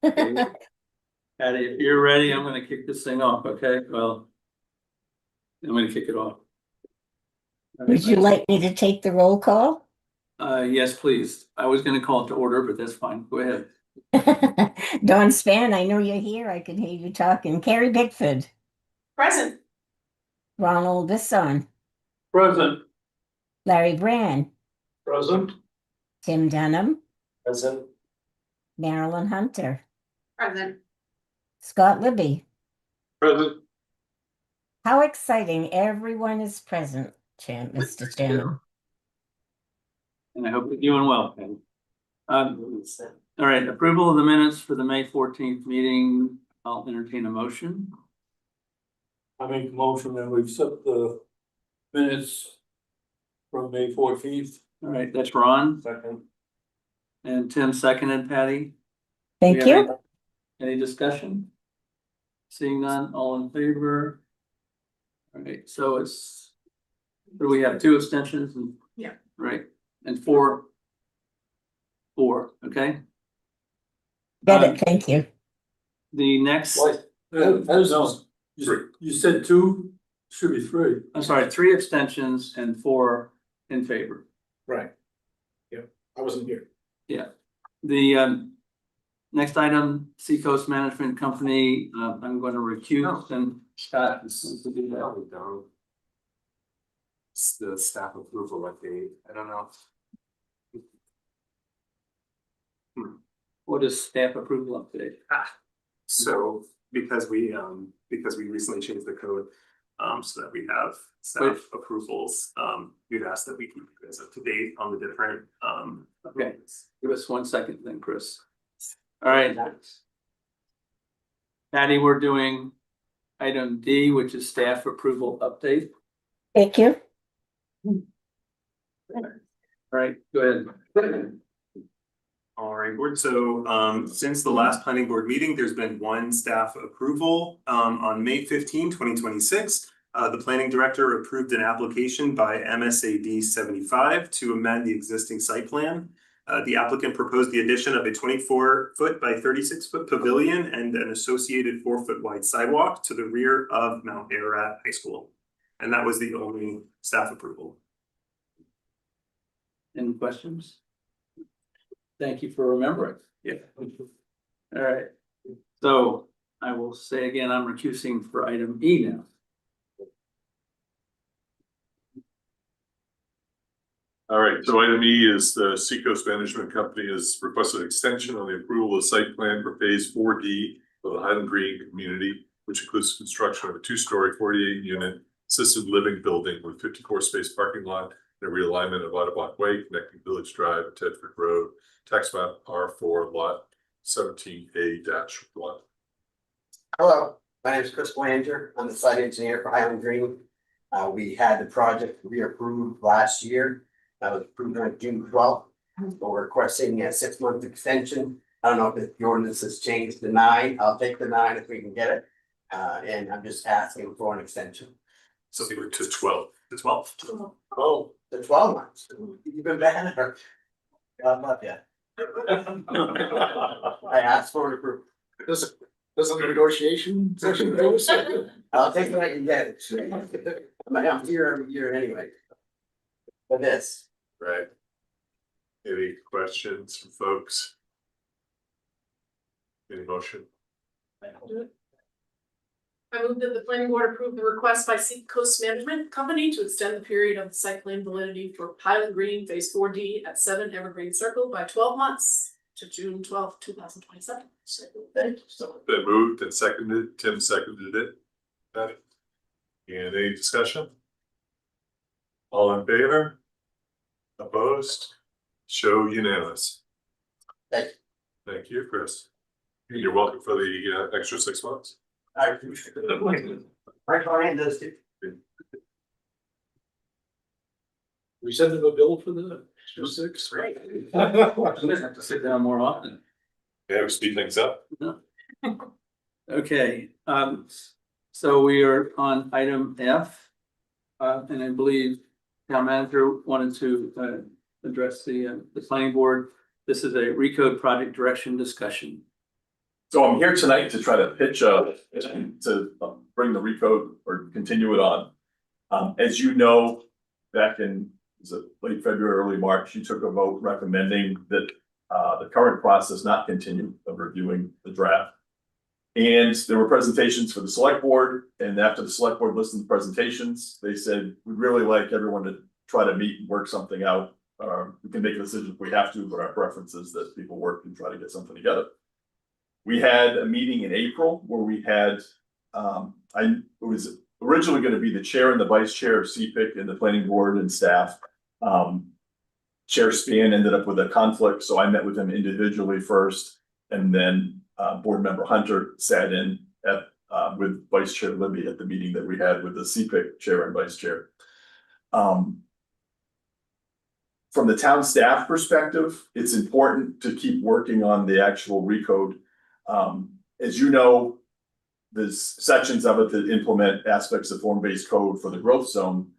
Patty, if you're ready, I'm gonna kick this thing off, okay? Well, I'm gonna kick it off. Would you like me to take the roll call? Yes, please. I was gonna call it to order, but that's fine. Go ahead. Dawn Span, I know you're here. I can hear you talking. Carrie Bickford, Present. Ronald Bisson, Present. Larry Brand, Present. Tim Dunham, Present. Marilyn Hunter, Present. Scott Libby. Present. How exciting. Everyone is present, Mr. Chairman. And I hope you're doing well, Patty. All right, approval of the minutes for the May 14th meeting. I'll entertain a motion. I make a motion that we accept the minutes from May 14th. All right, that's Ron Second. and Tim seconded, Patty. Thank Do we have you. Any discussion? Seeing none, all in favor? All right, so it's, what do we have, 2 abstentions and? Yeah. Right, and 4, okay? Get it. Thank you. The next, You said 2, should be 3. I'm sorry, 3 abstentions and 4 in favor. Right. Yep, I wasn't here. Yeah, the next item, Seacoast Management Company, I'm going to recuse and Scott is going to do that. It's the staff approval update. I don't know. What is staff approval update? So because we recently changed the code, so that we have staff approvals, we'd ask that we keep you guys up to date on the different, Okay, give us 1 second then, Chris. All right. Patty, we're doing item D, which is staff approval update. Thank you. All right, go ahead. All right, board. So since the last planning board meeting, there's been 1 staff approval. On May 15, 2026. The planning director approved an application by MSAD 75 to amend the existing site plan. The applicant proposed the addition of a 24-foot by 36-foot pavilion and an associated 4-foot wide sidewalk to the rear of Mount Ararat High School. And that was the only staff approval. Any questions? Thank you for remembering. Yeah. All right, so I will say again, I'm recusing for item E now. All right, so item E is the Seacoast Management Company has requested extension on the approval of the site plan for phase 4D of the Highland Green community, which includes construction of a 2-story 48-unit assisted living building with 54-space parking lot and a realignment of Ottawa Way connecting Village Drive and Tedford Road, tax map R4 lot 17A-1. Hello, my name is Chris Blanger. I'm the site engineer for Highland Green. We had the project reapproved last year. That was approved on June 12th. We're requesting a 6-month extension. I don't know if the ordinance has changed to 9. I'll take the 9 if we can get it. And I'm just asking for an extension. So we were to 12. To 12. Oh, the 12 months. Even better. God love you. I asked for an approval. Does the negotiation session goes? I'll take what I can get. I'm here every year anyway. For this. Right. Any questions from folks? Any motion? I move that the planning board approve the request by Seacoast Management Company to extend the period of the site plan validity for Highland Green Phase 4D at 7 Evergreen Circle by 12 months to June 12th, 2027. Been moved and seconded. Tim seconded it. Patty. And any discussion? All in favor? Opposed? Show unanimous. Thank you. Thank you, Chris. You're welcome for the extra 6 months. I appreciate it. My client does too. We send them a bill for the extra 6. Right. I'm gonna have to sit down more often. Yeah, we speed things up. Okay, so we are on item F. And I believe town manager wanted to address the planning board. This is a recode project direction discussion. So I'm here tonight to try to pitch to bring the recode or continue it on. As you know, back in, was it late February, early March, you took a vote recommending that the current process not continue of reviewing the draft. And there were presentations for the select board, and after the select board listened to the presentations, they said, we'd really like everyone to try to meet and work something out. We can make a decision if we have to, but our preference is that people work and try to get something together. We had a meeting in April where we had, it was originally going to be the chair and the vice chair of CPIC and the planning board and staff. Chair Span ended up with a conflict, so I met with him individually first, and then board member Hunter sat in at with Vice Chair Libby at the meeting that we had with the CPIC chair and vice chair. From the town staff perspective, it's important to keep working on the actual recode. As you know, there's sections of it that implement aspects of form-based code for the growth zone.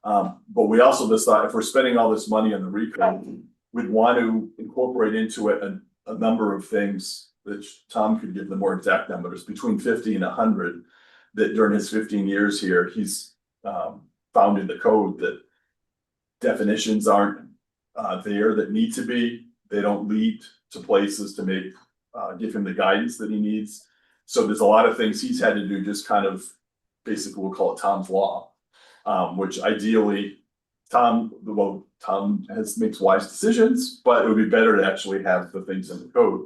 But we also just thought if we're spending all this money on the recode, we'd want to incorporate into it a number of things that Tom could give the more exact numbers, between 50 and 100, that during his 15 years here, he's found in the code that definitions aren't there that need to be. They don't lead to places to make give him the guidance that he needs. So there's a lot of things he's had to do, just kind of basically we'll call it Tom's Law, which ideally Tom makes wise decisions, but it would be better to actually have the things in the code.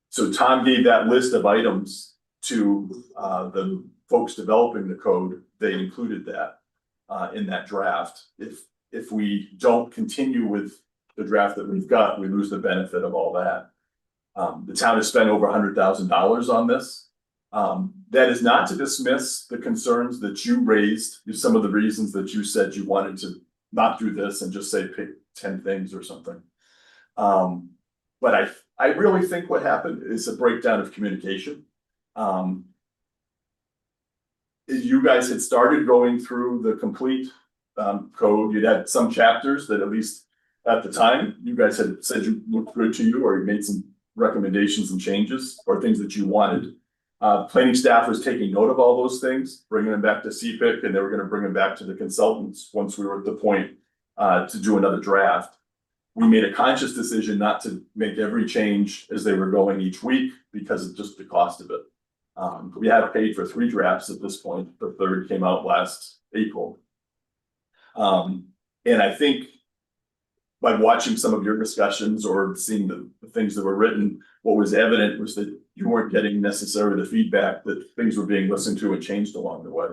So Tom gave that list of items to the folks developing the code. They included that in that draft. If we don't continue with the draft that we've got, we lose the benefit of all that. The town has spent over $100,000 on this. That is not to dismiss the concerns that you raised, some of the reasons that you said you wanted to not do this and just say pick 10 things or something. But I really think what happened is a breakdown of communication. You guys had started going through the complete code. You'd had some chapters that at least at the time you guys had said you looked good to you, or you made some recommendations and changes or things that you wanted. Planning staff was taking note of all those things, bringing them back to CPIC, and they were going to bring them back to the consultants once we were at the point to do another draft. We made a conscious decision not to make every change as they were going each week because of just the cost of it. We had paid for 3 drafts at this point. The 3rd came out last April. And I think by watching some of your discussions or seeing the things that were written, what was evident was that you weren't getting necessarily the feedback that things were being listened to and changed along the way.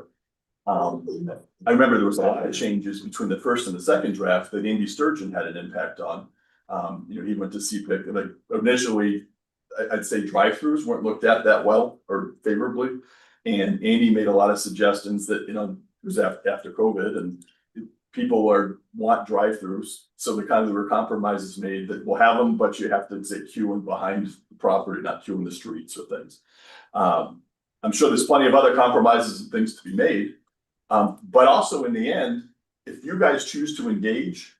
I remember there was a lot of changes between the first and the second draft that Andy Sturgeon had an impact on. He went to CPIC, and like initially, I'd say drive-throughs weren't looked at that well or favorably. And Andy made a lot of suggestions that, it was after COVID and people want drive-throughs. So there were compromises made that we'll have them, but you have to say queuing behind the property, not queuing the streets or things. I'm sure there's plenty of other compromises and things to be made. But also in the end, if you guys choose to engage,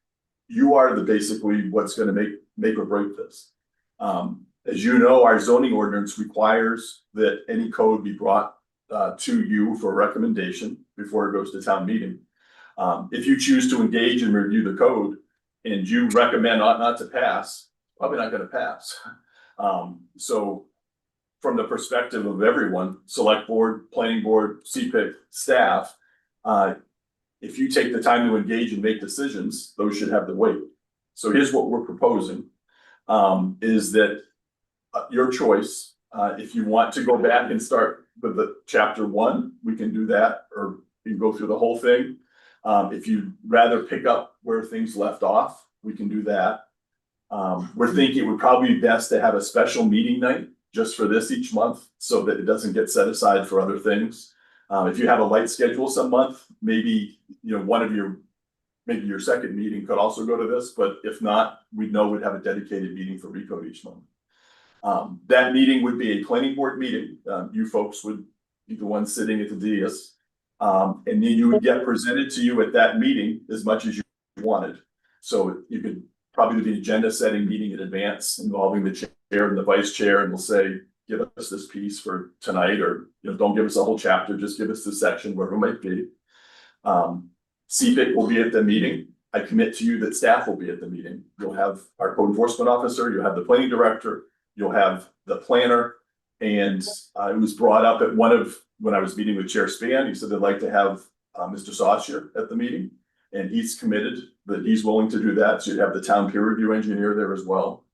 you are basically what's going to make or break this. As you know, our zoning ordinance requires that any code be brought to you for recommendation before it goes to town meeting. If you choose to engage and review the code and you recommend not to pass, probably not going to pass. So from the perspective of everyone, select board, planning board, CPIC, staff, if you take the time to engage and make decisions, those should have the weight. So here's what we're proposing, is that your choice, if you want to go back and start with the chapter 1, we can do that, or you can go through the whole thing. If you'd rather pick up where things left off, we can do that. We're thinking it would probably be best to have a special meeting night just for this each month so that it doesn't get set aside for other things. If you have a light schedule some month, maybe maybe your second meeting could also go to this, but if not, we'd have a dedicated meeting for recode each month. That meeting would be a planning board meeting. You folks would be the ones sitting at the dais. And then you would get presented to you at that meeting as much as you wanted. So you could probably do the agenda setting meeting in advance involving the chair and the vice chair, and we'll say, give us this piece for tonight, or, don't give us a whole chapter, just give us this section, wherever it might be. CPIC will be at the meeting. I commit to you that staff will be at the meeting. You'll have our code enforcement officer, you'll have the planning director, you'll have the planner. And it was brought up at when I was meeting with Chair Span, he said they'd like to have Mr. Saucier at the meeting. And he's committed that he's willing to do that. So you'd have the town peer review engineer there as well.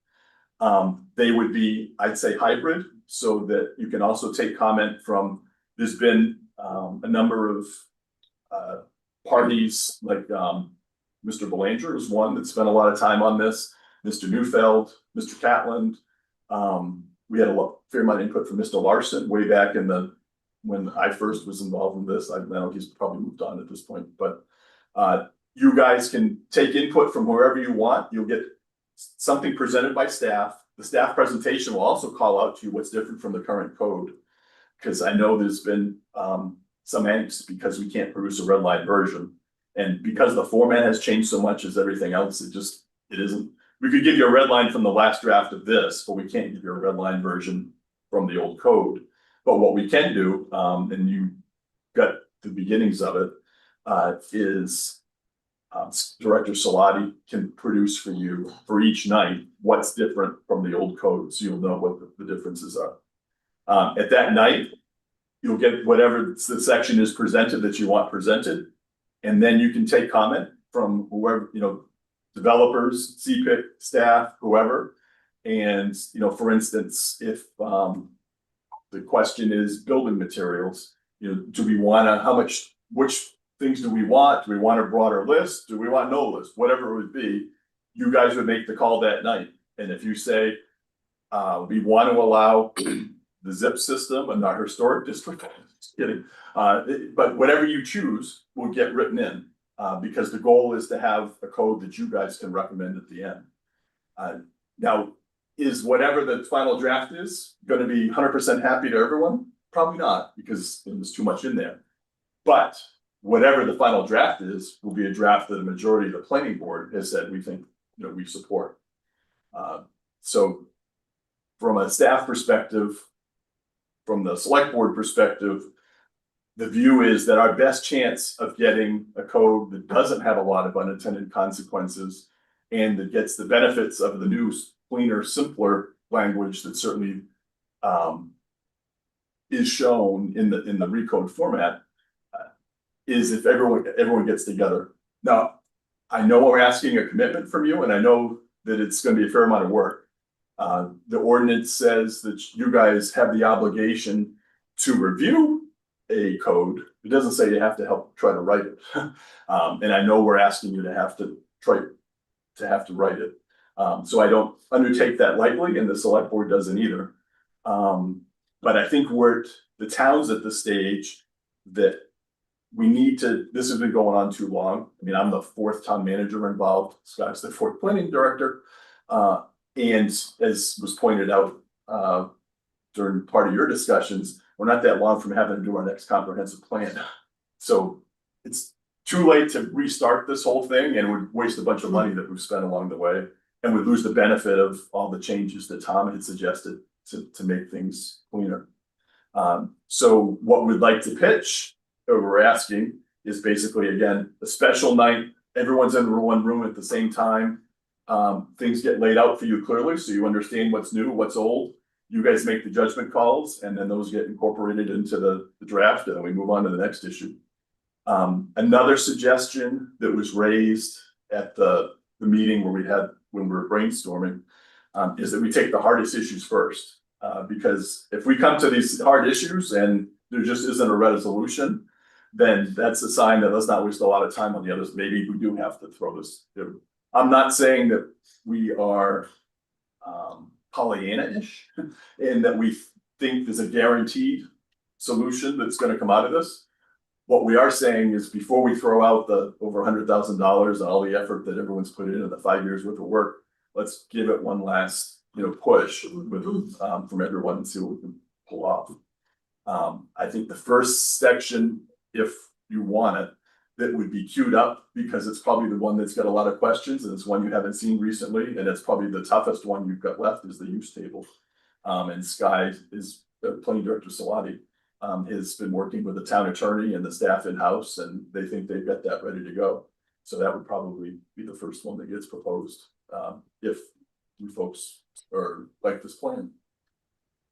They would be, I'd say, hybrid, so that you can also take comment from, there's been a number of parties, like Mr. Belanger is one that spent a lot of time on this, Mr. Neufeld, Mr. Catland. We had a fair amount of input from Mr. Larson way back when I first was involved in this. I know he's probably moved on at this point, but you guys can take input from wherever you want. You'll get something presented by staff. The staff presentation will also call out to you what's different from the current code. Because I know there's been some angst because we can't produce a red line version. And because the format has changed so much as everything else, it isn't. We could give you a red line from the last draft of this, but we can't give you a red line version from the old code. But what we can do, and you got the beginnings of it, is Director Salati can produce for you for each night what's different from the old code, so you'll know what the differences are. At that night, you'll get whatever the section is presented that you want presented, and then you can take comment from whoever, developers, CPIC, staff, whoever. And, for instance, if the question is building materials, do we want to, which things do we want? Do we want a broader list? Do we want no list? Whatever it would be, you guys would make the call that night. And if you say, we want to allow the zip system in our historic district, just kidding. But whatever you choose will get written in, because the goal is to have a code that you guys can recommend at the end. Now, is whatever the final draft is going to be 100% happy to everyone? Probably not, because there's too much in there. But whatever the final draft is, will be a draft that a majority of the planning board has said we think we support. So from a staff perspective, from the select board perspective, the view is that our best chance of getting a code that doesn't have a lot of unintended consequences and that gets the benefits of the new, cleaner, simpler language that certainly is shown in the recode format, is if everyone gets together. Now, I know we're asking a commitment from you, and I know that it's going to be a fair amount of work. The ordinance says that you guys have the obligation to review a code. It doesn't say you have to help try to write it. And I know we're asking you to have to write it. So I don't undertake that lightly, and the select board doesn't either. But I think the town's at the stage that we need to, this has been going on too long. I mean, I'm the fourth town manager involved, Scott's the fourth planning director. And as was pointed out during part of your discussions, we're not that long from having to do our next comprehensive plan. So it's too late to restart this whole thing, and we'd waste a bunch of money that we've spent along the way, and we'd lose the benefit of all the changes that Tom had suggested to make things cleaner. So what we'd like to pitch, or we're asking, is basically, again, a special night. Everyone's in one room at the same time. Things get laid out for you clearly, so you understand what's new, what's old. You guys make the judgment calls, and then those get incorporated into the draft, and then we move on to the next issue. Another suggestion that was raised at the meeting when we were brainstorming, is that we take the hardest issues first. Because if we come to these hard issues and there just isn't a resolution, then that's a sign that let's not waste a lot of time on the others. Maybe we do have to throw this. I'm not saying that we are Pollyanna-ish and that we think there's a guaranteed solution that's going to come out of this. What we are saying is, before we throw out the over $100,000 and all the effort that everyone's put into the 5 years worth of work, let's give it one last push with from everyone and see what we can pull off. I think the first section, if you want it, that would be queued up, because it's probably the one that's got a lot of questions, and it's one you haven't seen recently, and it's probably the toughest one you've got left, is the use table. And Sky is, planning director Salati, has been working with the town attorney and the staff in-house, and they think they've got that ready to go. So that would probably be the first one that gets proposed, if you folks are like this plan.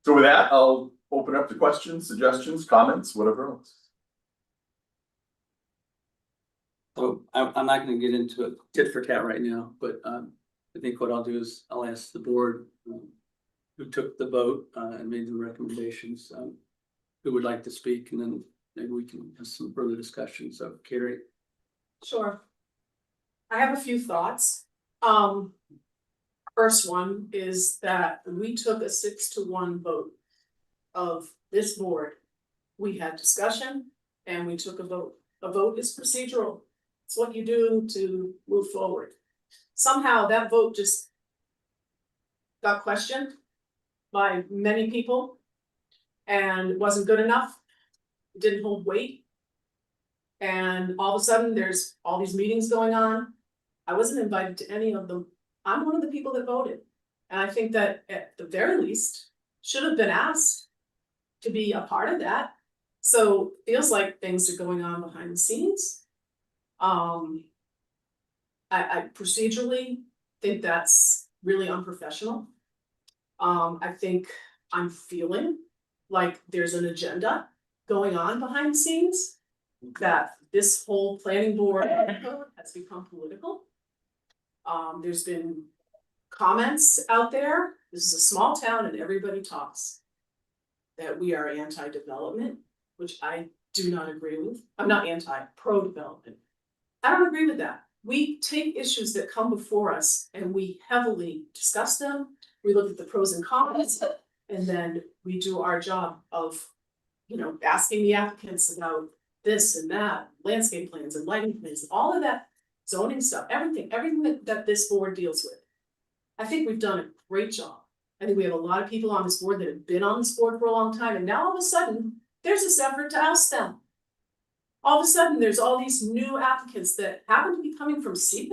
So with that, I'll open up to questions, suggestions, comments, whatever else. So I'm not gonna get into a tit for tat right now, but I think what I'll do is I'll ask the board who took the vote and made the recommendations, who would like to speak, and then maybe we can have some further discussion. So Carrie. Sure. I have a few thoughts. First one is that we took a 6-1 vote of this board. We had discussion and we took a vote. A vote is procedural. It's what you do to move forward. Somehow that vote just got questioned by many people and wasn't good enough. It didn't hold weight. And all of a sudden, there's all these meetings going on. I wasn't invited to any of them. I'm one of the people that voted. And I think that at the very least, should have been asked to be a part of that. So feels like things are going on behind the scenes. I procedurally think that's really unprofessional. I think I'm feeling like there's an agenda going on behind the scenes, that this whole planning board has become political. There's been comments out there. This is a small town and everybody talks that we are anti-development, which I do not agree with. I'm not pro-development. I don't agree with that. We take issues that come before us and we heavily discuss them. We look at the pros and cons, and then we do our job of, asking the applicants about this and that, landscape plans and lighting plans, all of that zoning stuff, everything that this board deals with. I think we've done a great job. I think we have a lot of people on this board that have been on this board for a long time, and now all of a sudden, there's this effort to oust them. All of a sudden, there's all these new applicants that happen to be coming from CPIC,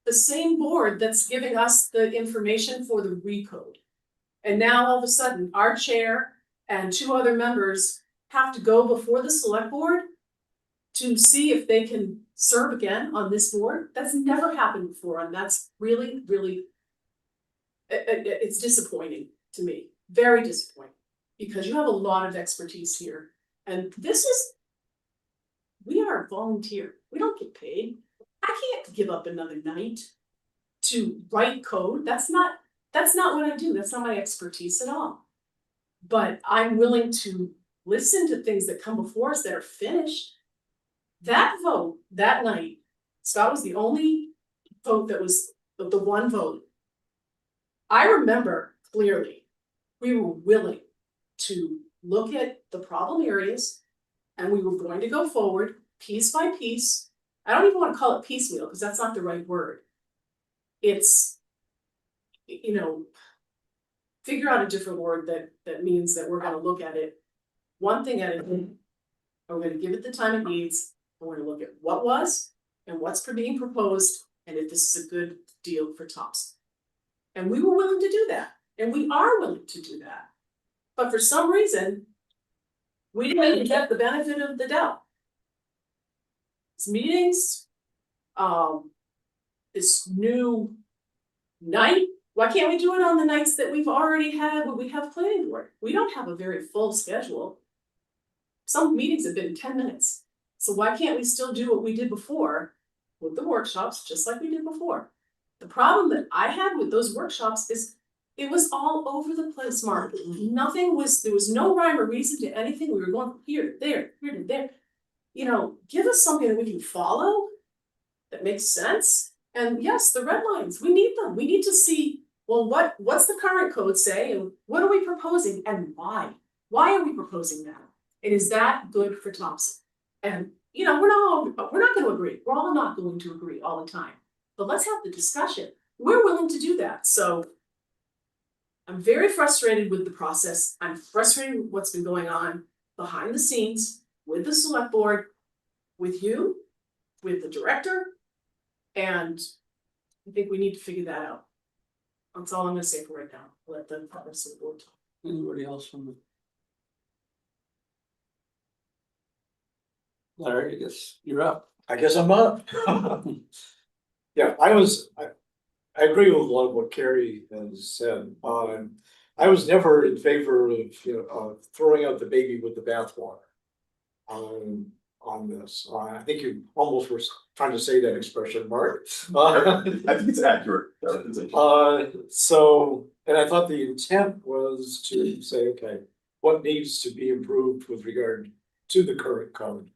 the same board that's giving us the information for the recode. And now all of a sudden, our chair and 2 other members have to go before the select board to see if they can serve again on this board. That's never happened before, and that's really, really, it's disappointing to me, very disappointing, because you have a lot of expertise here. And we are volunteer, we don't get paid. I can't give up another night to write code. That's not what I do, that's not my expertise at all. But I'm willing to listen to things that come before us that are finished. That vote, that night, Scott was the only vote that was the one vote. I remember clearly, we were willing to look at the problem areas and we were going to go forward piece by piece. I don't even want to call it piecemeal because that's not the right word. It's, figure out a different word that means that we're gonna look at it one thing at a time. We're gonna give it the time it needs. We're gonna look at what was and what's being proposed, and if this is a good deal for Topsham. And we were willing to do that, and we are willing to do that. But for some reason, we didn't even get the benefit of the doubt. These meetings, this new night, why can't we do it on the nights that we've already had when we have planning board? We don't have a very full schedule. Some meetings have been 10 minutes. So why can't we still do what we did before with the workshops, just like we did before? The problem that I had with those workshops is it was all over the place, Mark. There was no rhyme or reason to anything. We were going from here to there, here to there. Give us something that we can follow that makes sense. And yes, the red lines, we need them. We need to see, well, what's the current code say, and what are we proposing, and why? Why are we proposing that? And is that good for Topsham? And we're not going to agree. We're all not going to agree all the time. But let's have the discussion. We're willing to do that. So I'm very frustrated with the process. I'm frustrated with what's been going on behind the scenes with the select board, with you, with the director, and I think we need to figure that out. That's all I'm gonna say for right now. let them progress the board. Anybody else from the? Larry, I guess you're up. I guess I'm up. Yeah, I agree with a lot of what Carrie has said. I was never in favor of, throwing out the baby with the bathwater. On this, I think you almost were trying to say that expression, Mark. I think it's accurate. So, and I thought the intent was to say, okay, what needs to be improved with regard to the current code?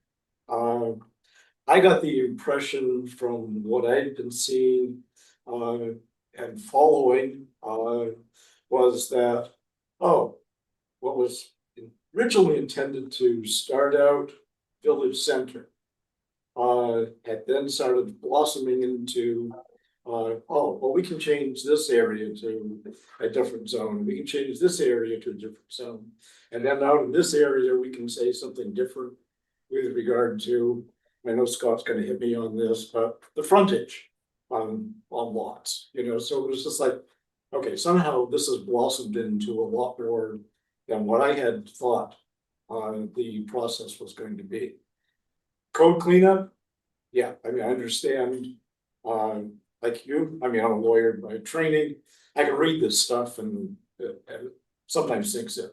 I got the impression from what I'd been seeing, and following, was that, what was originally intended to start out village center, had then started blossoming into, we can change this area to a different zone, we can change this area to a different zone. And then out in this area, we can say something different with regard to, I know Scott's gonna hit me on this, but the frontage on lots, so it was just like, okay, somehow this has blossomed into a lot more than what I had thought the process was going to be. Code cleanup, yeah, I mean, I understand, like you, I mean, I'm a lawyer by training, I can read this stuff and sometimes sinks in.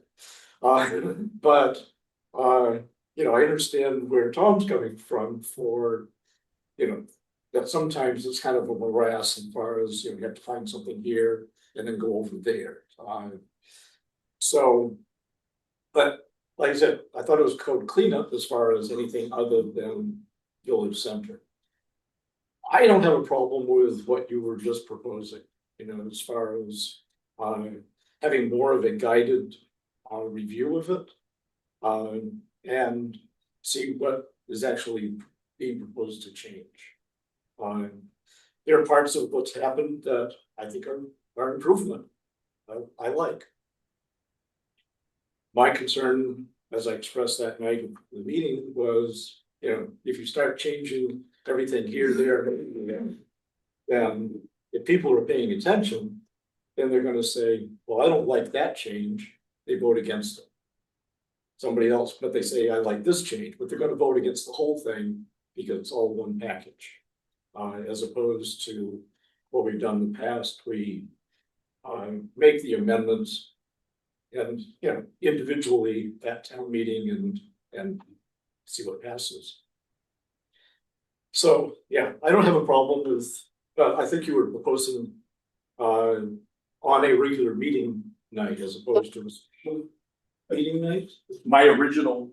But I understand where Tom's coming from for, that sometimes it's kind of a morass as far as, you have to find something here and then go over there. But like I said, I thought it was code cleanup as far as anything other than village center. I don't have a problem with what you were just proposing, as far as having more of a guided review of it. And see what is actually being proposed to change. There are parts of what's happened that I think are improvement. I like. My concern, as I expressed that night of the meeting, was, if you start changing everything here, there, then if people are paying attention, then they're gonna say, well, I don't like that change, they vote against it. Somebody else, but they say, I like this change, but they're gonna vote against the whole thing because it's all one package. As opposed to what we've done in the past, we make the amendments and, individually at town meeting and see what passes. So, yeah, I don't have a problem with, but I think you were proposing on a regular meeting night as opposed to a special meeting night. My original,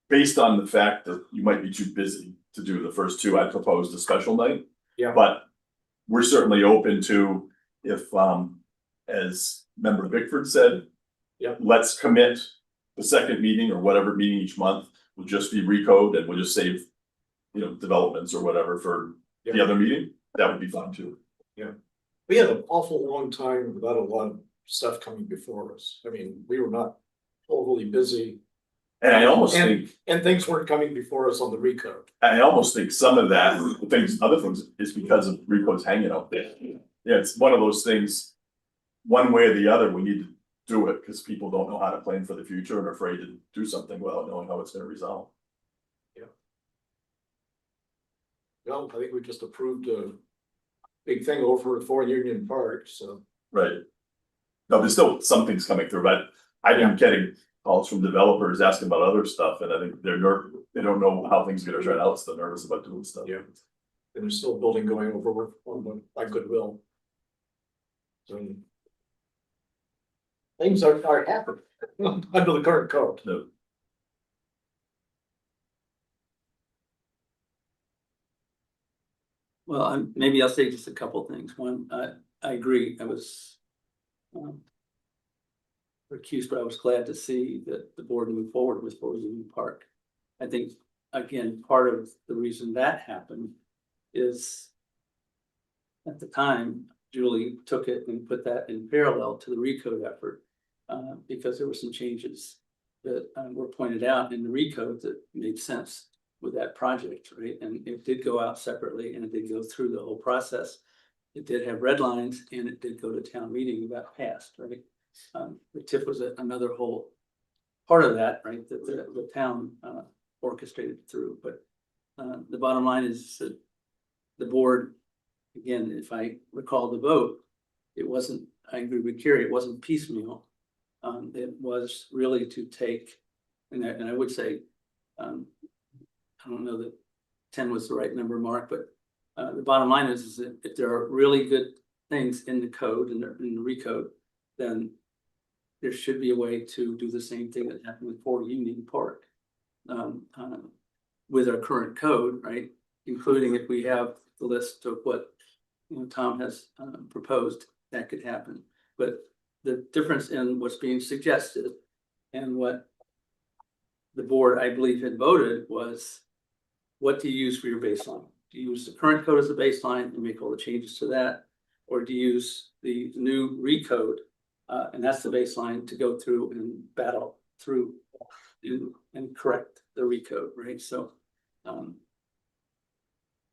based on the fact that you might be too busy to do the first two, I proposed a special night. Yeah. But we're certainly open to, if, as member Bickford said. Yeah. Let's commit the second meeting or whatever meeting each month will just be recode and we'll just save, developments or whatever for the other meeting. That would be fun too. We had an awful long time without a lot of stuff coming before us. I mean, we were not overly busy. And I almost think, And things weren't coming before us on the recode. I almost think some of that, other things is because of Rico's hanging out there. Yeah, it's one of those things, one way or the other, we need to do it because people don't know how to plan for the future and are afraid to do something without knowing how it's gonna resolve. Well, I think we just approved a big thing over at Fort Union Park, so. Right. No, there's still some things coming through, but I've been getting calls from developers asking about other stuff, and I think they don't know how things are gonna turn out, so they're nervous about doing stuff. Yeah. And there's still building going over on by Goodwill. So. Things are happening under the current code. No. Well, maybe I'll say just a couple things. One, I agree, I was recused, but I was glad to see that the board moved forward with Fort Union Park. I think, again, part of the reason that happened is at the time, Julie took it and put that in parallel to the recode effort, because there were some changes that were pointed out in the recode that made sense with that project, right? And it did go out separately and it did go through the whole process. it did have red lines and it did go to town meeting about passed, right? The TIF was another whole part of that, right, that the town orchestrated through, but the bottom line is that the board, again, if I recall the vote, it wasn't, I agree with Kerry, it wasn't piecemeal. It was really to take, and I would say, I don't know that 10 was the right number, Mark, but the bottom line is that if there are really good things in the code and in the recode, then there should be a way to do the same thing that happened with 4 Union Park with our current code, right? Including if we have the list of what Tom has proposed, that could happen. But the difference in what's being suggested and what the board, I believe, had voted was, what do you use for your baseline? Do you use the current code as a baseline and make all the changes to that? Or do you use the new recode, and that's the baseline to go through and battle through and correct the recode, right? So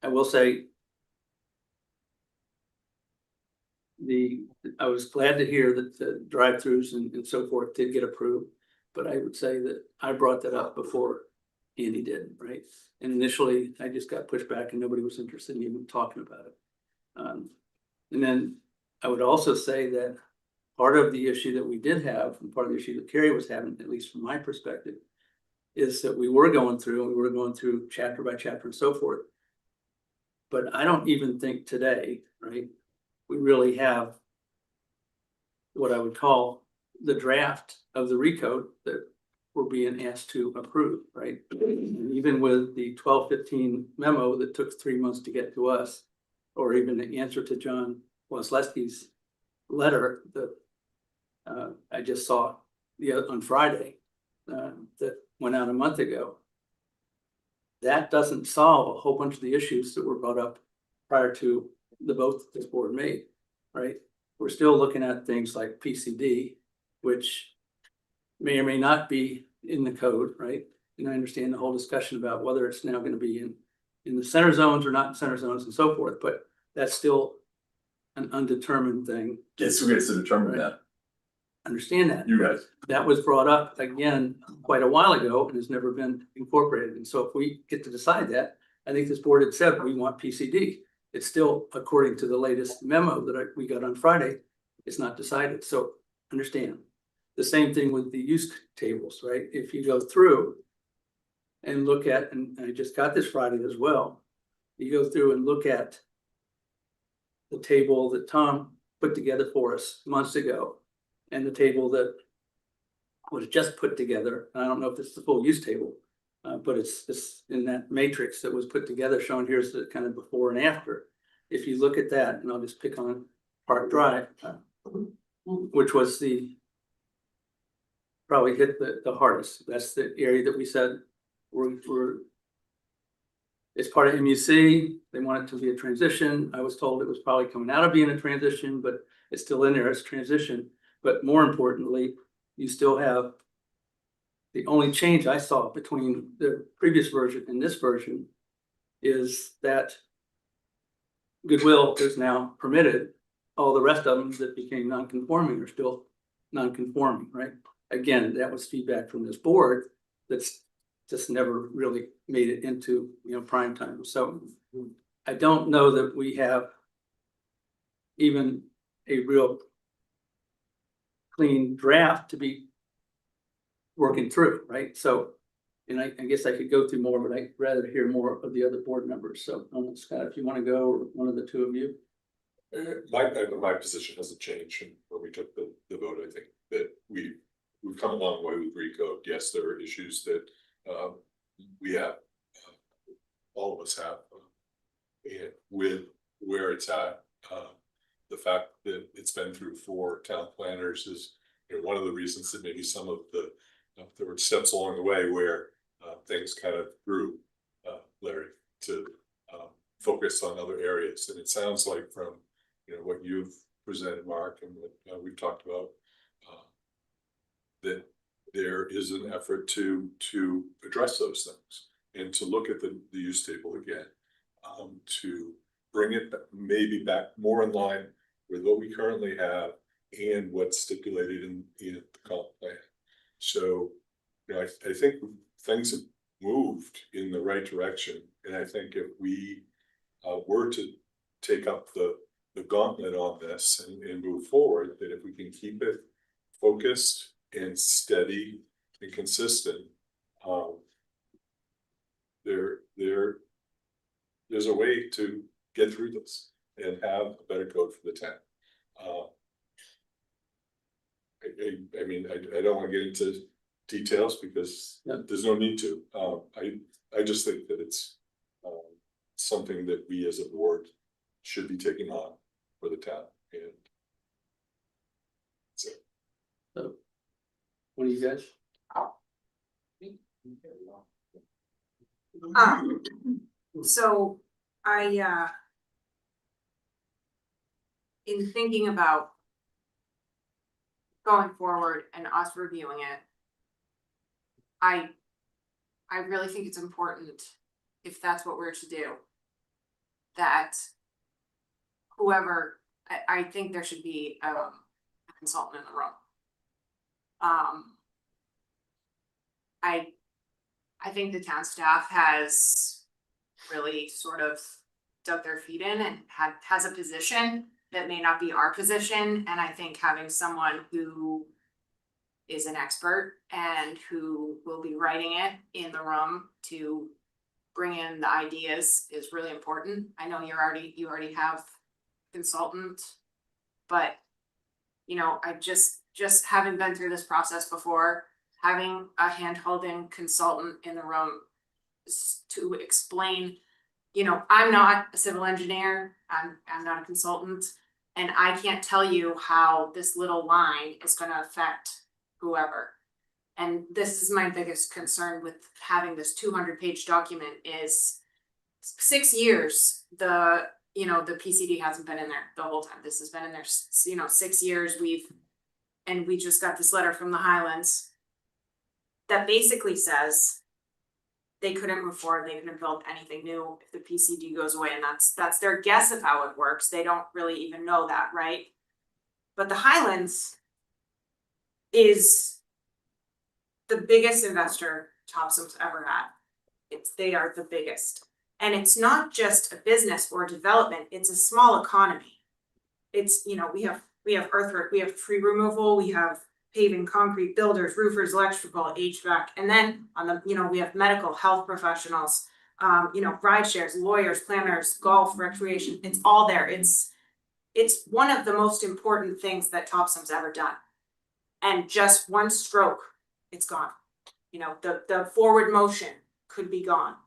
I will say I was glad to hear that the drive-throughs and so forth did get approved, but I would say that I brought that up before Andy did, right? And initially I just got pushed back and nobody was interested in even talking about it. And then I would also say that part of the issue that we did have, and part of the issue that Kerry was having, at least from my perspective, is that we were going through chapter by chapter and so forth. But I don't even think today, right, we really have what I would call the draft of the recode that we're being asked to approve, right? And even with the 1215 memo that took 3 months to get to us, or even the answer to John Waslewski's letter that I just saw on Friday that went out a month ago, that doesn't solve a whole bunch of the issues that were brought up prior to the vote that this board made, right? We're still looking at things like PCD, which may or may not be in the code, right? And I understand the whole discussion about whether it's now going to be in the center zones or not in center zones and so forth, but that's still an undetermined thing. Guess who gets to determine that? Understand that. You guys. That was brought up again quite a while ago and has never been incorporated. And so if we get to decide that, I think this board had said we want PCD. It's still, according to the latest memo that we got on Friday, it's not decided. So understand. The same thing with the use tables, right? If you go through and look at, and I just got this Friday as well, you go through and look at the table that Tom put together for us months ago, and the table that was just put together. I don't know if it's the full use table, but it's in that matrix that was put together, shown here's the kind of before and after. If you look at that, and I'll just pick on Park Drive, which was probably hit the hardest. That's the area that we said it's part of MUC. They want it to be a transition. I was told it was probably coming out of being a transition, but it's still in there as transition. But more importantly, you still have the only change I saw between the previous version and this version is that Goodwill is now permitted. All the rest of them that became non-conforming are still non-conforming, right? Again, that was feedback from this board that's just never really made it into prime time. So I don't know that we have even a real clean draft to be working through, right? So, and I guess I could go through more, but I'd rather hear more of the other board members. So Scott, if you want to go, or one of the two of you. My position hasn't changed from when we took the vote. I think that we've come a long way with Recode. Yes, there are issues that we have, all of us have, and with where it's at, the fact that it's been through 4 town planners is one of the reasons that maybe some of there were steps along the way where things kind of grew, Larry, to focus on other areas. And it sounds like from what you've presented, Mark, and what we've talked about, that there is an effort to address those things and to look at the use table again, to bring it maybe back more in line with what we currently have and what's stipulated in the comp plan. So, you know, I think things have moved in the right direction, and I think if we were to take up the gauntlet on this and move forward, that if we can keep it focused and steady and consistent, there's a way to get through this and have a better code for the town. I mean, I don't want to get into details because there's no need to. I just think that it's something that we as a board should be taking on for the town. And so, What do you guys? So in thinking about going forward and us reviewing it, I really think it's important, if that's what we're to do, that whoever, I think there should be a consultant in the room. I think the town staff has really sort of dug their feet in and has a position that may not be our position, and I think having someone who is an expert and who will be writing it in the room to bring in the ideas is really important. I know you already have a consultant, but you know, I just having been through this process before, having a hand-holding consultant in the room to explain, you know, I'm not a civil engineer, I'm not a consultant, and I can't tell you how this little line is gonna affect whoever. And this is my biggest concern with having this 200-page document is 6 years, the PCD hasn't been in there the whole time. This has been in there, 6 years. We just got this letter from the Highlands that basically says they couldn't move forward, they couldn't build anything new if the PCD goes away, and that's their guess of how it works. They don't really even know that, right? But the Highlands is the biggest investor Topsham's ever had. They are the biggest. And it's not just a business or development, it's a small economy. It's, you know, we have earthwork, we have tree removal, we have paving, concrete, builders, roofers, electrical, HVAC, and then on the, you know, we have medical, health professionals, ride shares, lawyers, planners, golf, recreation, it's all there. It's one of the most important things that Topsham's ever done. And just one stroke, it's gone. You know, the forward motion could be gone.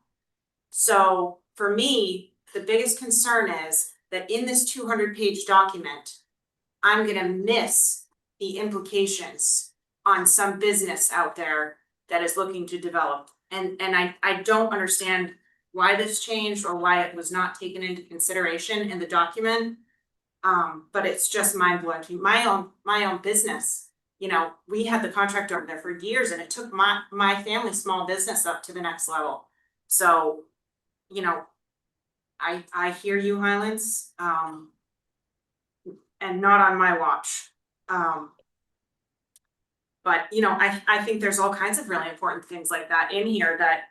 So for me, the biggest concern is that in this 200-page document, I'm gonna miss the implications on some business out there that is looking to develop. And I don't understand why this changed or why it was not taken into consideration in the document. But it's just mind-blowing. My own business, you know, we had the contract over there for years and it took my family small business up to the next level. So, you know, I hear you, Highlands, and not on my watch. But you know, I think there's all kinds of really important things like that in here that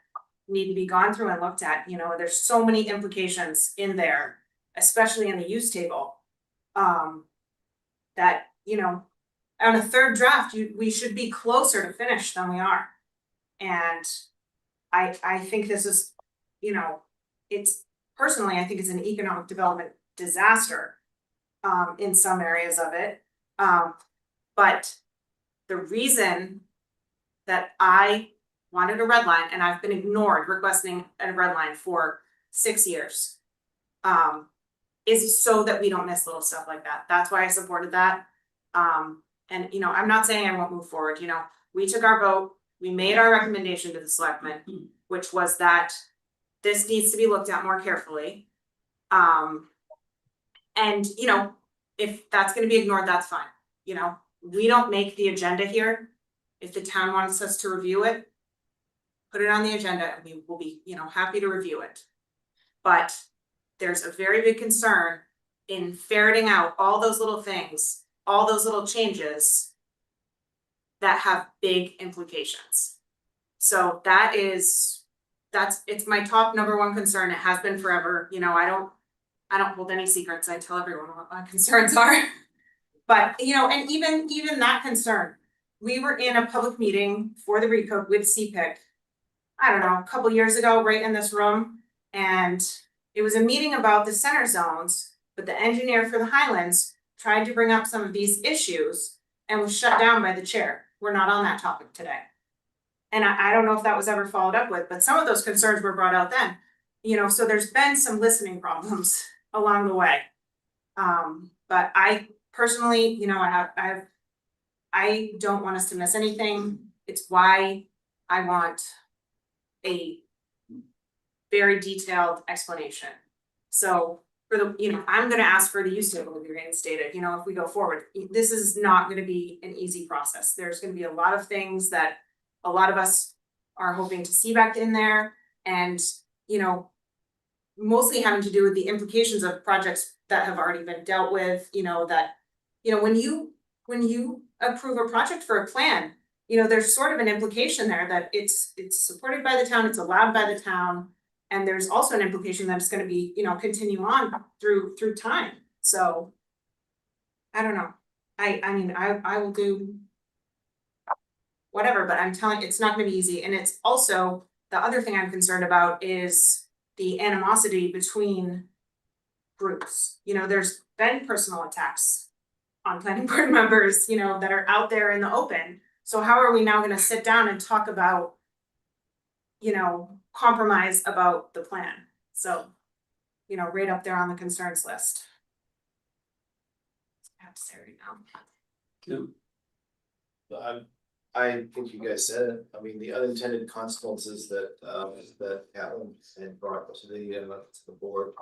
need to be gone through and looked at. You know, there's so many implications in there, especially in the use table. That, you know, on a third draft, we should be closer to finish than we are. And I think this is, you know, personally, I think it's an economic development disaster in some areas of it. But the reason that I wanted a red line, and I've been ignored requesting a red line for 6 years, is so that we don't miss little stuff like that. That's why I supported that. And you know, I'm not saying I won't move forward. You know, we took our vote, we made our recommendation to the selectmen, which was that this needs to be looked at more carefully. And you know, if that's gonna be ignored, that's fine. You know, we don't make the agenda here. If the town wants us to review it, put it on the agenda and we will be, you know, happy to review it. But there's a very big concern in ferreting out all those little things, all those little changes that have big implications. So it's my top number one concern. It has been forever. You know, I don't hold any secrets. I tell everyone what my concerns are. But, you know, and even that concern, we were in a public meeting for the recode with CPIC, I don't know, a couple years ago, right in this room. And it was a meeting about the center zones, but the engineer for the Highlands tried to bring up some of these issues and was shut down by the chair. We're not on that topic today. And I don't know if that was ever followed up with, but some of those concerns were brought out then. You know, so there's been some listening problems along the way. But I personally, you know, I don't want us to miss anything. It's why I want a very detailed explanation. So for the, you know, I'm gonna ask for the use table to be reinstated, you know, if we go forward. This is not gonna be an easy process. There's gonna be a lot of things that a lot of us are hoping to see back in there, and, you know, mostly having to do with the implications of projects that have already been dealt with, you know, that, you know, when you approve a project for a plan, you know, there's sort of an implication there that it's supported by the town, it's allowed by the town. And there's also an implication that it's gonna be, you know, continue on through time. So I don't know. I mean, I will do whatever, but I'm telling, it's not gonna be easy. And it's also, the other thing I'm concerned about is the animosity between groups. You know, there's been personal attacks on planning board members, you know, that are out there in the open. So how are we now gonna sit down and talk about, you know, compromise about the plan? So, you know, right up there on the concerns list. I have to say right now. I think you guys said it. I mean, the unintended consequences that Alan had brought to the board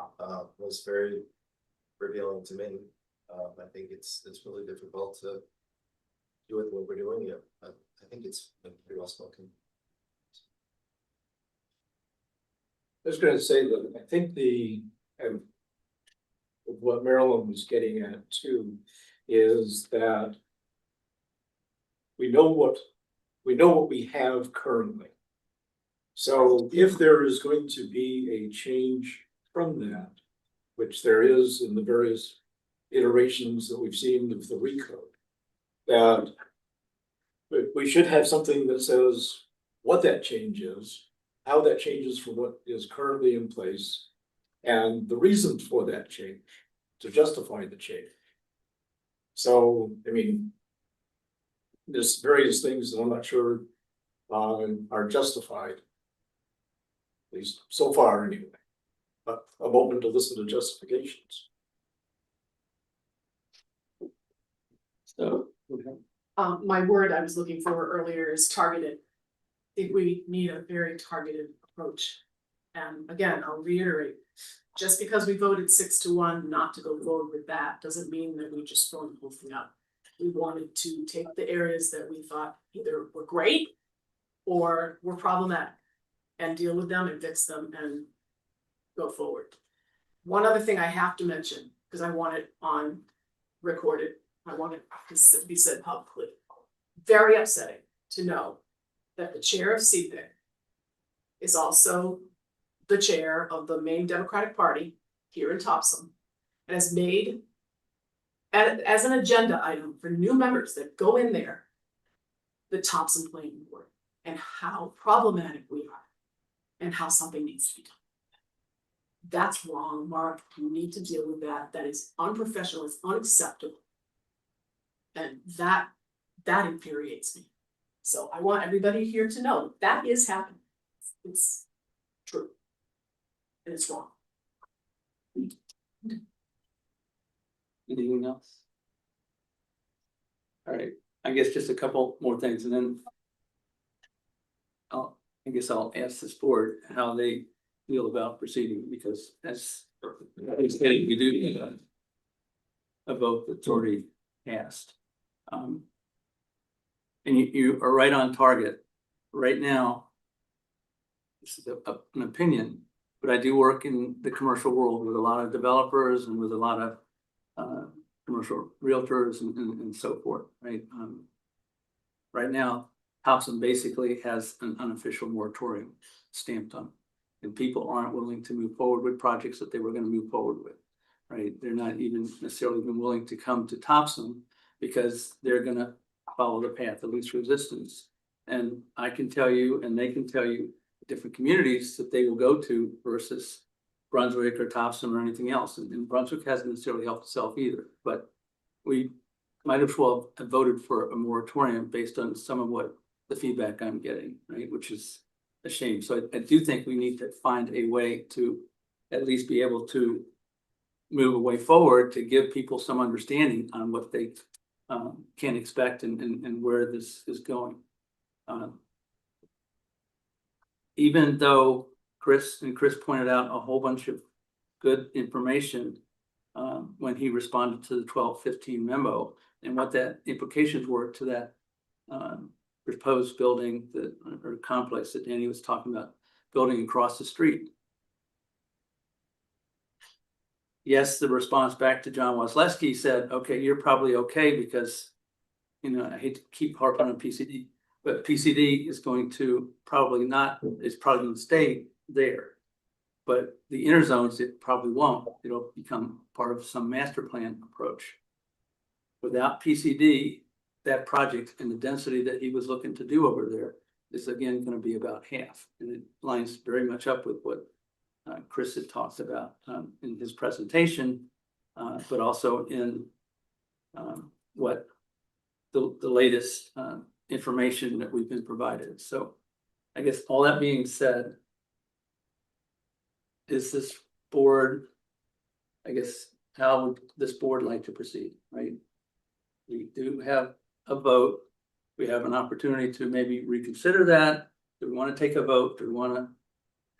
was very revealing to me. I think it's really difficult to do it the way we're doing it. I think it's been pretty well spoken. I was gonna say that I think what Marilyn was getting at too is that we know what we have currently. So if there is going to be a change from that, which there is in the various iterations that we've seen of the recode, that we should have something that says what that change is, how that changes from what is currently in place, and the reasons for that change to justify the change. So, I mean, there's various things that I'm not sure are justified, at least so far anyway. But I'm open to listen to justifications. So, My word I was looking for earlier is targeted. I think we need a very targeted approach. And again, I'll reiterate, just because we voted 6-1 not to go forward with that, doesn't mean that we just throw the whole thing out. We wanted to take the areas that we thought either were great or were problematic and deal with them and fix them and go forward. One other thing I have to mention, because I want it on recorded, I want it to be said publicly. Very upsetting to know that the chair of CPIC is also the chair of the Maine Democratic Party here in Topsham, and has made as an agenda item for new members that go in there, the Topsham Planning Board, and how problematic we are, and how something needs to be done. That's wrong, Mark. You need to deal with that. That is unprofessional, it's unacceptable. And that infuriates me. So I want everybody here to know that is happening. It's true. And it's wrong. anything else? All right, I guess just a couple more things and then I guess I'll ask this board how they feel about proceeding, because as we do a vote that's already passed. And you are right on target. Right now, this is an opinion, but I do work in the commercial world with a lot of developers and with a lot of commercial realtors and so forth, right? Right now, Topsham basically has an unofficial moratorium stamped on it. And people aren't willing to move forward with projects that they were gonna move forward with, right? They're not even necessarily even willing to come to Topsham because they're gonna follow the path of least resistance. And I can tell you, and they can tell you, different communities that they will go to versus Brunswick or Topsham or anything else. And Brunswick hasn't necessarily helped itself either, but we might as well have voted for a moratorium based on some of what the feedback I'm getting, right, which is a shame. So I do think we need to find a way to at least be able to move a way forward to give people some understanding on what they can expect and where this is going. Even though Chris pointed out a whole bunch of good information when he responded to the 1215 memo and what that implications were to that proposed building that or complex that Danny was talking about, building across the street. Yes, the response back to John Wosleski said, okay, you're probably okay because, you know, I hate to keep harping on PCD, but PCD is going to probably not, it's probably going to stay there. But the inner zones, it probably won't. It'll become part of some master plan approach. Without PCD, that project and the density that he was looking to do over there is again going to be about half. And it lines very much up with what Chris had talked about in his presentation, but also in what the latest information that we've been provided. So I guess all that being said, is this board, I guess, how would this board like to proceed, right? We do have a vote. We have an opportunity to maybe reconsider that. Do we want to take a vote? Do we want to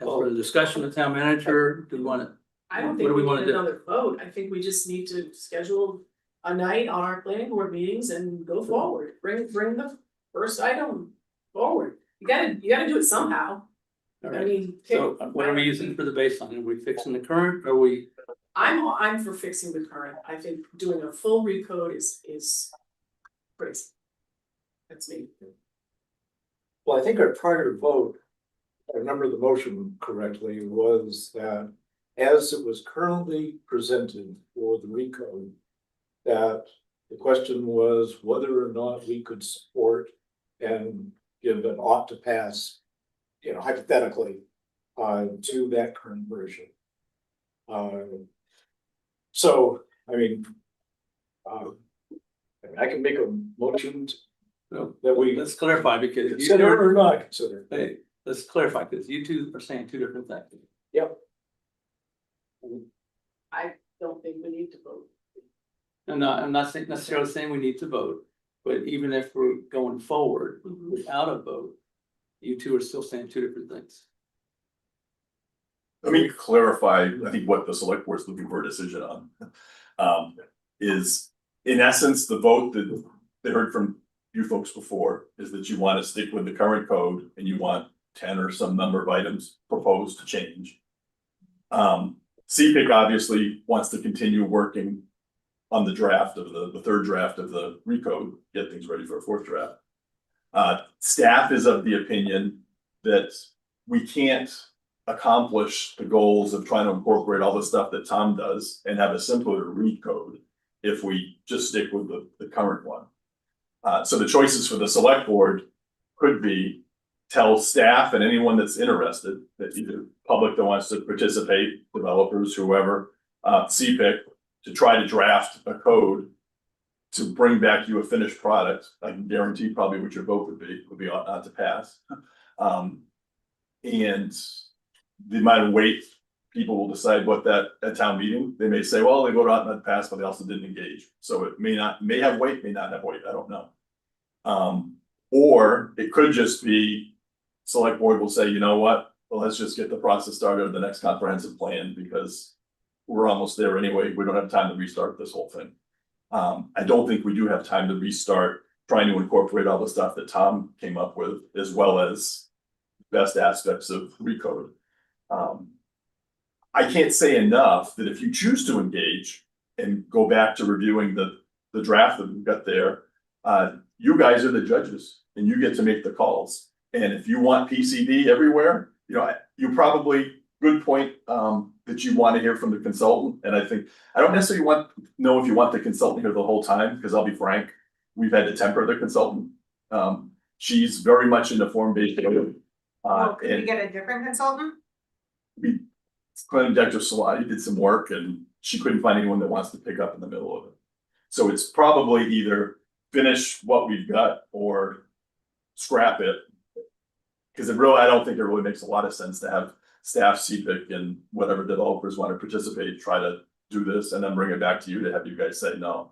have further discussion with town manager? Do we want to? I don't What think do we we wanna need do? another vote. I think we just need to schedule a night on our planning board meetings and go forward. Bring the first item forward. You gotta do it somehow. All I right, mean. so what are we using for the baseline? Are we fixing the current? Or are we? I'm for fixing the current. I think doing a full recode is crazy. That's me. Well, I think our prior vote, if I remember the motion correctly, was that as it was currently presented for the recode, that the question was whether or not we could support and give an ought to pass, you know, hypothetically, to that current version. So, I mean, I can make a motion that we Let's clarify because you consider or not consider. hey, let's clarify because you two are saying two different things. Yep. I don't think we need to vote. I'm not necessarily saying we need to vote, but even if we're going forward without a vote, you two are still saying two different things. Let me clarify, I think what the select board is looking for a decision on. Is in essence, the vote that they heard from you folks before is that you want to stick with the current code and you want 10 or some number of items proposed to change. CPIC obviously wants to continue working on the draft of the third draft of the recode, get things ready for a fourth draft. Staff is of the opinion that we can't accomplish the goals of trying to incorporate all the stuff that Tom does and have a simpler recode if we just stick with the current one. So the choices for the select board could be tell staff and anyone that's interested, that either public that wants to participate, developers, whoever, CPIC, to try to draft a code to bring back you a finished product. I can guarantee probably what your vote would be not to pass. And the amount of weight people will decide what that at town meeting, they may say, well, they voted out not to pass, but they also didn't engage. So it may have weight, may not have weight, I don't know. Or it could just be select board will say, you know what, well, let's just get the process started on the next comprehensive plan because we're almost there anyway. We don't have time to restart this whole thing. I don't think we do have time to restart trying to incorporate all the stuff that Tom came up with, as well as best aspects of recode. I can't say enough that if you choose to engage and go back to reviewing the draft that we've got there, you guys are the judges and you get to make the calls. And if you want PCD everywhere, you know, you probably, good point, that you want to hear from the consultant. And I think, I don't necessarily know if you want the consultant here the whole time, because I'll be frank, we've had to temper the consultant. She's very much in the form-based. Well, could we get a different consultant? Clinic Director Salati did some work and she couldn't find anyone that wants to pick up in the middle of it. So it's probably either finish what we've got or scrap it. Because I don't think it really makes a lot of sense to have staff, CPIC, and whatever developers want to participate, try to do this and then bring it back to you to have you guys say no.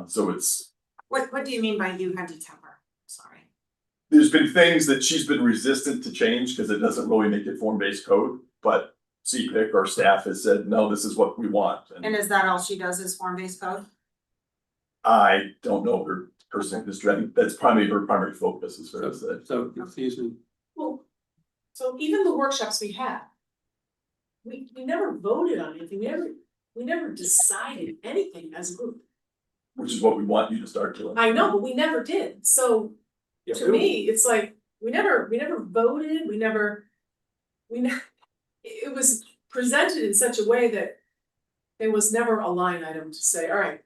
So it's. What do you mean by you had to temper? Sorry. There's been things that she's been resistant to change because it doesn't really make it form-based code, but CPIC or staff has said, no, this is what we want. And is that all she does is form-based code? I don't know her history. That's probably her primary focus as far as that. So, excuse me, Well, so even the workshops we had. We never voted on anything, we never decided anything as a group. Which is what we want you to start doing. I know, but we never did, so Yeah, to me, it's like, we never voted, it was presented in such a way that. There was never a line item to say, all right,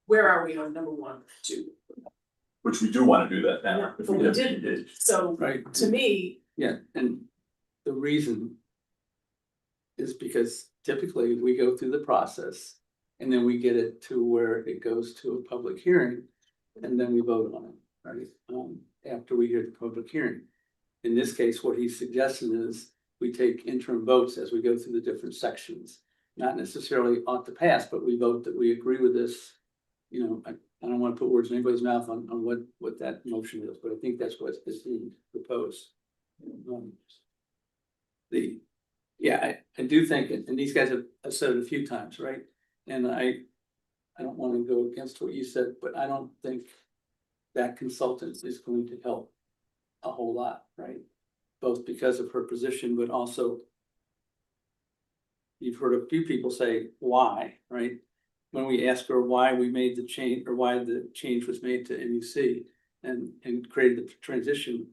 where are we on number 1, 2? Which we do want to do that now. Yeah, if but we have didn't. engaged. So right? to me, Yeah, and the reason is because typically we go through the process and then we get it to where it goes to a public hearing and then we vote on it, right? After we hear the public hearing. In this case, what he's suggesting is we take interim votes as we go through the different sections. Not necessarily ought to pass, but we vote that we agree with this. You know, I don't want to put words in anybody's mouth on what that motion is, but I think that's what is being proposed. I do think, and these guys have said it a few times, right? And I don't want to go against what you said, but I don't think that consultant is going to help a whole lot, right? Both because of her position, but also you've heard a few people say why, right? When we ask her why we made the change or why the change was made to MUC and created the transition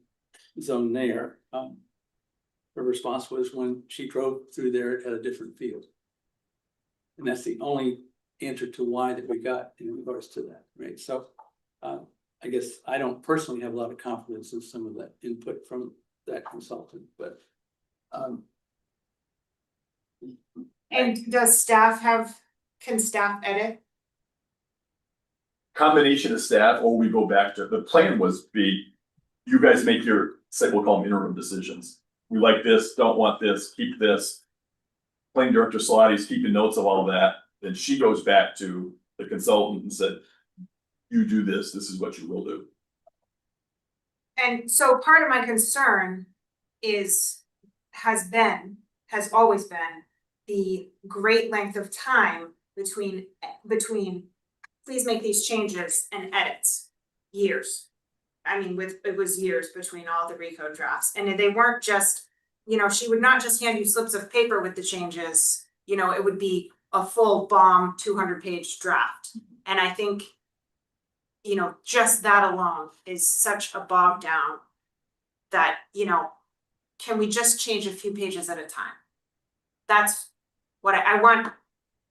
zone there, her response was when she drove through there, it had a different feel. And that's the only answer to why that we got in regards to that, right? So I guess I don't personally have a lot of confidence in some of that input from that consultant, but And can staff edit? Combination of staff, or we go back to, the plan was you guys make your, we'll call them interim decisions. We like this, don't want this, keep this. Planning Director Salati's keeping notes of all that, then she goes back to the consultant and said, you do this is what you will do. And so part of my concern has always been the great length of time between please make these changes and edits, years. I mean, it was years between all the recode drafts, and they weren't just, she would not just hand you slips of paper with the changes, it would be a full bomb 200-page draft. And I think, just that alone is such a bog down that, can we just change a few pages at a time? That's what I want.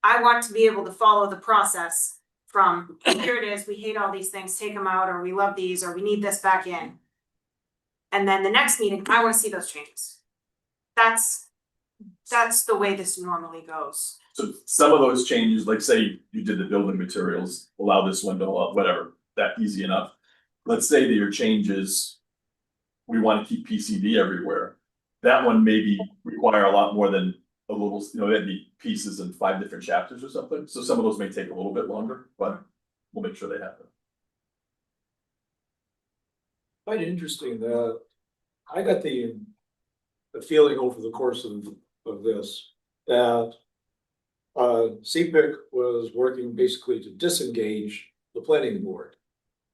I want to be able to follow the process from here it is, we hate all these things, take them out, or we love these, or we need this back in. And then the next meeting, I want to see those changes. That's the way this normally goes. So some of those changes, like say you did the building materials, allow this window up, whatever, that easy enough. Let's say that your changes, we want to keep PCD everywhere. That one maybe require a lot more than a little, that'd be pieces in 5 different chapters or something. So some of those may take a little bit longer, but we'll make sure they happen. Quite interesting that I got the feeling over the course of this that CPIC was working basically to disengage the planning board,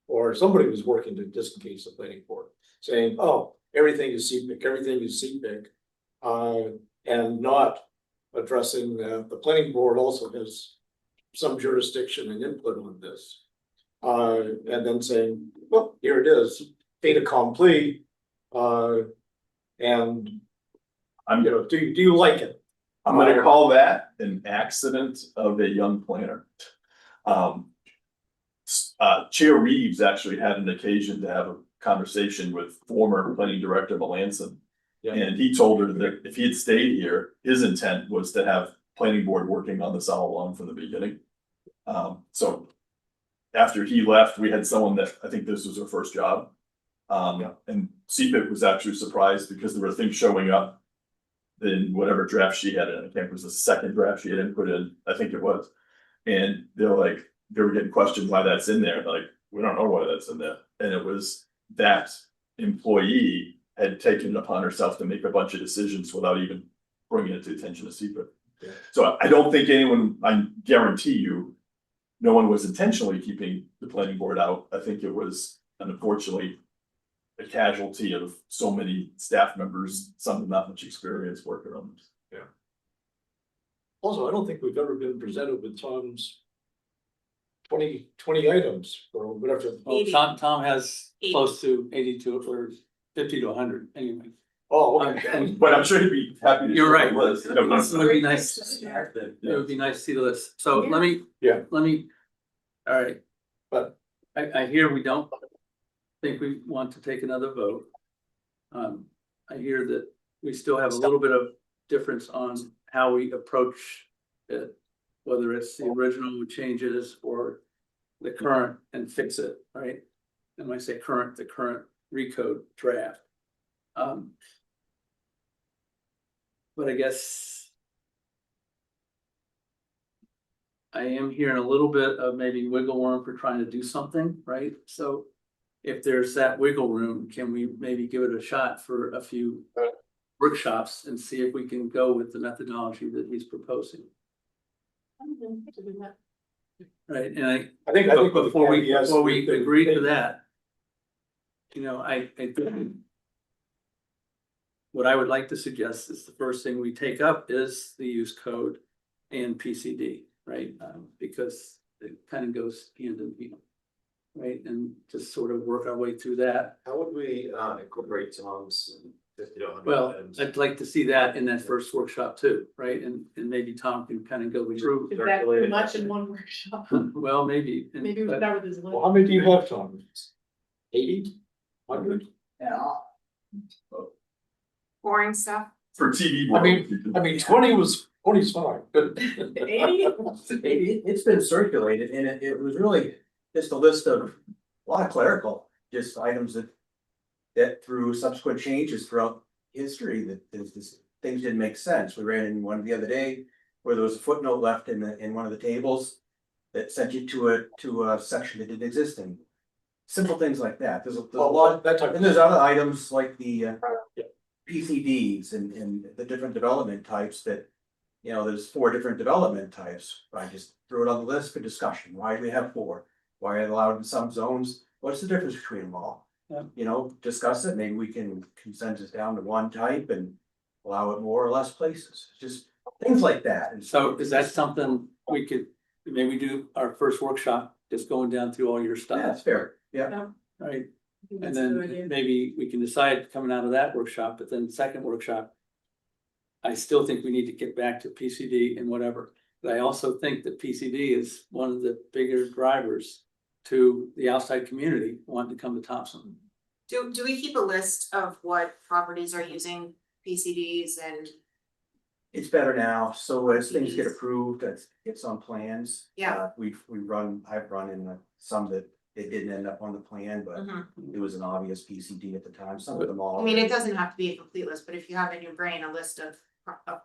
or somebody was working to disengage the planning board, saying, oh, everything is CPIC, and not addressing, the planning board also has some jurisdiction and input on this. And then saying, well, here it is, fait accompli, and, I'm, you know, do you like it? I'm gonna call that an accident of a young planner. Chair Reeves actually had an occasion to have a conversation with former planning director Melanson. Yeah. And he told her that if he had stayed here, his intent was to have planning board working on this all along from the beginning. So after he left, we had someone that, I think this was her first job. And CPIC was actually surprised because there were things showing up in whatever draft she had in, I think it was the second draft she had input in, I think it was. And they're like, they were getting questioned why that's in there, like, we don't know why that's in there. And it was that employee had taken it upon herself to make a bunch of decisions without even bringing it to attention to CPIC. Yeah. So I don't think anyone, I guarantee you, no one was intentionally keeping the planning board out. I think it was, unfortunately, a casualty of so many staff members, some with not much experience working on this. Also, I don't think we've ever been presented with Tom's 20 items or whatever. Well, 80. Tom has 80. close to 80 to or 50 to 100 anyway. Oh, okay. But I'm sure he'd be happy to. You're right. share the list. It would be nice. Yeah. It would be nice to see the list. So Yeah. let me, all right. But- I hear we don't think we want to take another vote. I hear that we still have a little bit of difference on how we approach it, whether it's the original changes or the current and fix it, right? And when I say current, the current recode draft. But I guess I am hearing a little bit of maybe wiggle room for trying to do something, right? So if there's that wiggle room, can we maybe give it a shot for a few workshops and see if we can go with the methodology that he's proposing, right? And I think with the before we caveats, agree to that, you know, I think what I would like to suggest is the first thing we take up is the use code and PCD, right? Because it kind of goes hand in hand, right? And just sort of work our way through that. How would we incorporate Tom's 50 to 100 Well, items? I'd like to see that in that first workshop too, right? And maybe Tom can kind of go through. Is that too much in one workshop? Well, maybe. Maybe we but- start with his list. Well, how many do you have, Tom? 80? 100? Boring stuff. For TV. I mean, 20 was 20's fine, but 80? It's been circulated and it was really just a list of a lot of clerical, just items that through subsequent changes throughout history that things didn't make sense. We ran in one the other day where there was a footnote left in one of the tables that sent you to a section that didn't exist in. Simple things like that. There's a lot, that type of. and there's other items like the PCDs and the different development types that, you know, there's 4 different development types. I just threw it on the list for discussion. Why do we have 4? Why are they allowed in some zones? What's the difference between them all? Yeah. You know, discuss it. Maybe we can consensus down to one type and allow it more or less places. Just things like that. And So is that something we could maybe do our first workshop, just going down through all your yeah, that's stuff, fair. Yeah. right? And That's a good then idea. maybe we can decide coming out of that workshop, but then second workshop. I still think we need to get back to PCD and whatever, but I also think that PCD is one of the bigger drivers to the outside community wanting to come to Topsham. Do we keep a list of what properties are using PCDs and, It's better now. So as things get approved, it's on plans. Yeah. I've run in some that it didn't end up on the plan, but Mhm. it was an obvious PCD at the time. Some of them all. I mean, it doesn't have to be a complete list, but if you have in your brain a list of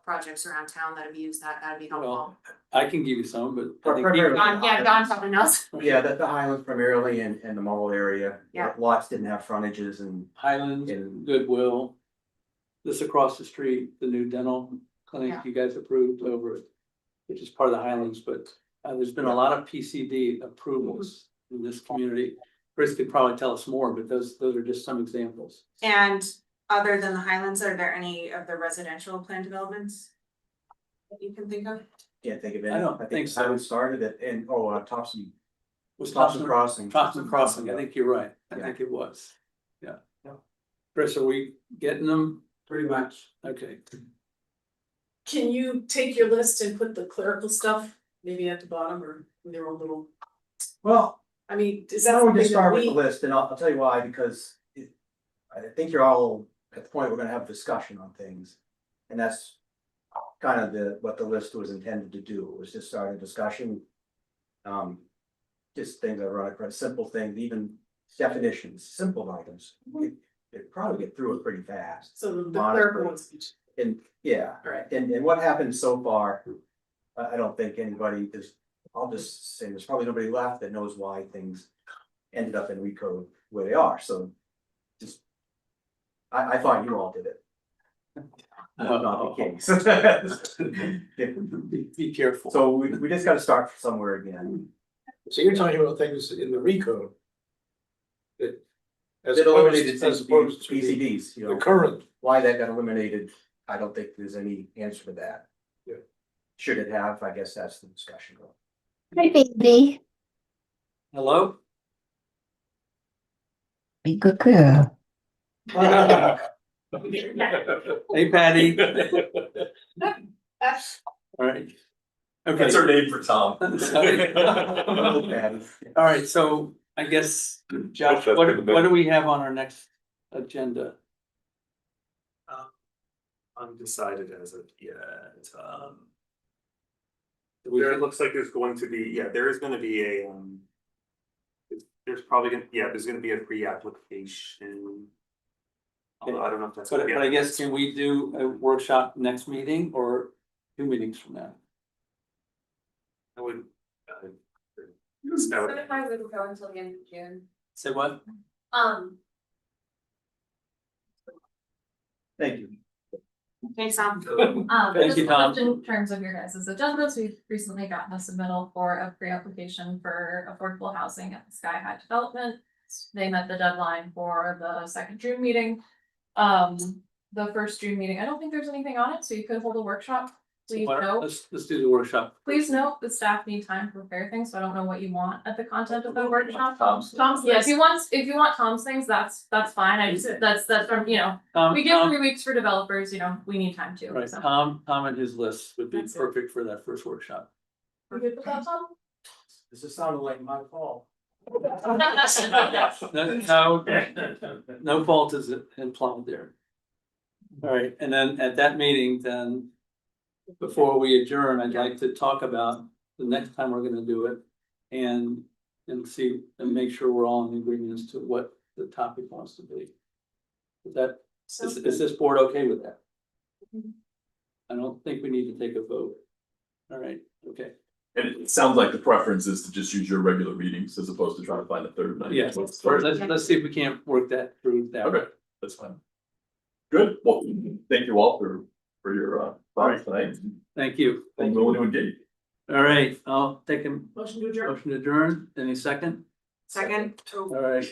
projects around town that have used that, that'd be helpful. Well, I can give you some, but I think Primarily- Don probably knows. Yeah, the Highlands primarily and the mall area. Yeah. Lots didn't have frontages and Highlands, in Goodwill. This across the street, the new dental clinic Yeah. you guys approved over, which is part of the Highlands, but there's been a lot of PCD approvals in this community. Chris could probably tell us more, but those are just some examples. And other than the Highlands, are there any of the residential plan developments? that you can think of? Can't think of it. I don't think so. Simon started it in, Topsham, Was Topsham Crossing. Topsham Crossing, I think you're right, I Yeah. think it was, yeah. Yeah. Chris, are we getting them? Pretty much. Okay, Can you take your list and put the clerical stuff maybe at the bottom or in their own little, Well, I mean, is that now we something just that start with the we? list, and I'll tell you why, because I think you're all at the point we're gonna have a discussion on things. And that's kind of what the list was intended to do, was just start a discussion. Just things that run across, simple things, even definitions, simple items. It probably get through it pretty fast. So the Honestly. clerical ones. And yeah, Alright. and what happened so far, I don't think anybody is, I'll just say, there's probably nobody left that knows why things ended up in recode where they are, so. Just, I thought you all did it. Not the case. be careful. So we just gotta start somewhere again. So you're talking about things in the recode. That. As It eliminated opposed to the PCDs, you know, current, why that got eliminated, I don't think there's any answer to that. Yeah. Should it have, I guess that's the discussion. Hi, baby. Hello? Be good girl. Hey Patty. All right. Okay. That's our name for Tom. All right, so I guess, Josh, That's what in the middle. do we have on our next agenda? Undecided as of yet, We there could- looks like there's going to be, there is gonna be a, there's probably gonna, there's gonna be a pre-application. Although I don't know if that's. But gonna be- I guess, can we do a workshop next meeting or 2 meetings from now? I would. What if I would go until the end of June? Say what? Thank you. Thanks, Tom. Thank you, Tom. In terms of your guys' agendas, we've recently gotten a submittal for a pre-application for affordable housing at the Sky High Development. They met the deadline for the second June meeting. The first June meeting, I don't think there's anything on it, so you could hold a workshop. Please Why don't- note, Let's do the workshop. please note that staff need time to prepare things, so I don't know what you want at the content of the workshop. Tom's. Yeah, if you want Tom's things, that's fine. I just, that's from, you know, we give 3 weeks for developers, you know, we need time too. Right, So. Tom and his list would be That's it. perfect for that first workshop. You good with that, Tom? This is sounding like my fault. No fault is implied there. All right, and then at that meeting, then, before we adjourn, I'd like to talk about the next time we're gonna do it. And see, and make sure we're all in agreement as to what the topic wants to be. Is that, is this board okay with that? I don't think we need to take a vote. All right, okay, And it sounds like the preference is to just use your regular meetings as opposed to trying to find a third night. yes, let's see if we can't work that through that. Okay, that's fine. Good, well, thank you all for your thoughts tonight. Thank you. I'm willing to engage. All right, I'll take a Motion to adjourn. motion to adjourn. Any second? Second. All right.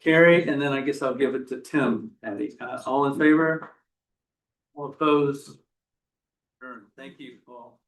Carrie, and then I guess I'll give it to Tim. Patty, all in favor? All opposed? Adjourn. Thank you all.